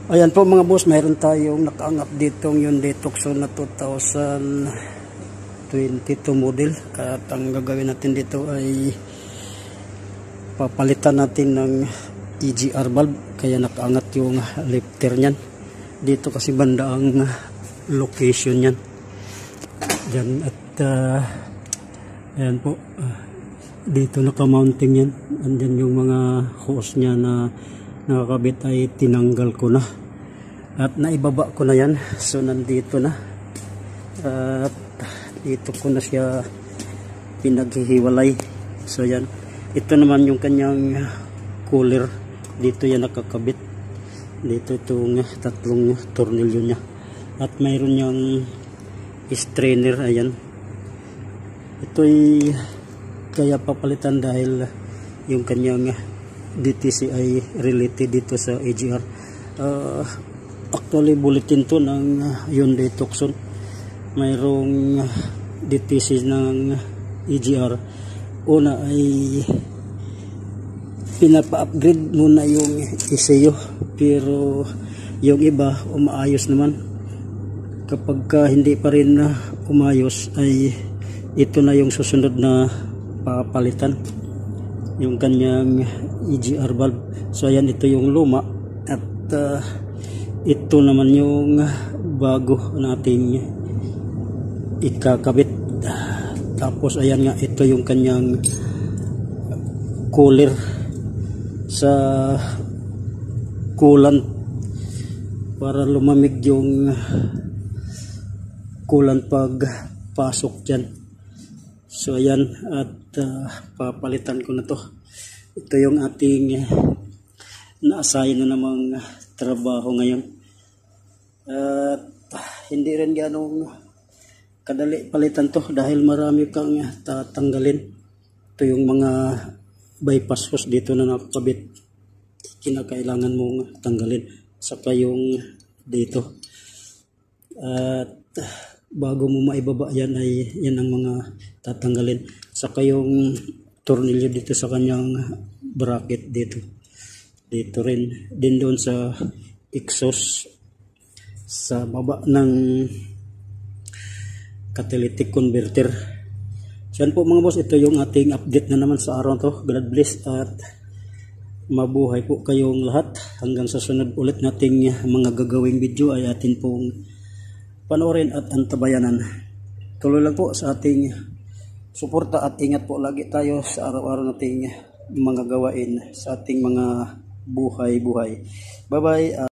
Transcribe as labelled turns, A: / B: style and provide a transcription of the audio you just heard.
A: Ayan po mga boss, mayroon tayong nakaangat ditong Hyundai Tucson na 2022 model. At ang gagawin natin dito ay papalitan natin ng EGR valve. Kaya nakaangat yung lifter nyan. Dito kasi banda ang location nyan. Diyan at ayan po. Dito nakamounting yan. Andyan yung mga hose nya na nakakabit ay tinanggal ko na at naibaba ko na yan, so nandito na at dito ko na siya pinaghihiwalay. So yan, ito naman yung kanyang cooler, dito yan nakakabit, dito itong tatlong tornilyo nya at mayroon yung strainer. Ayan, ito'y kaya papalitan dahil yung kanyang DTC ay related dito sa EGR. Actually bulletin to ng Hyundai Tucson, mayroong DTC ng EGR. Una ay pinapa-upgrade muna yung ECU, pero yung iba umaayos naman. Kapag hindi pa rin umayos ay ito na yung susunod na papalitan, yung kanyang EGR valve. So ayan, ito yung luma at ito naman yung bago nating ikakabit. Tapos ayan nga, ito yung kanyang cooler sa coolant para lumamig yung coolant pag pasok dyan. So ayan, at papalitan ko na to. Ito yung ating na-assign na namang trabaho ngayon. At hindi rin ganong kadali palitan to dahil marami kang tatanggalin. Ito yung mga bypass hose dito na nakakabit, kinakailangan mong tanggalin. Saka yung dito. At bago mo maibaba yan ay yan ang mga tatanggalin. Saka yung tornilyo dito sa kanyang bracket dito. Dito rin. Din doon sa exhaust sa baba ng catalytic converter. So yan po mga boss, ito yung ating update na naman sa araw to. God bless at mabuhay po kayong lahat. Hanggang sa sunod ulit nating mga gagawing video ay atin pong panoorin at antabayanan. Tuloy lang po sa ating suporta at ingat po lagi tayo sa araw-araw nating mga gawain sa ating mga buhay-buhay. Bye-bye.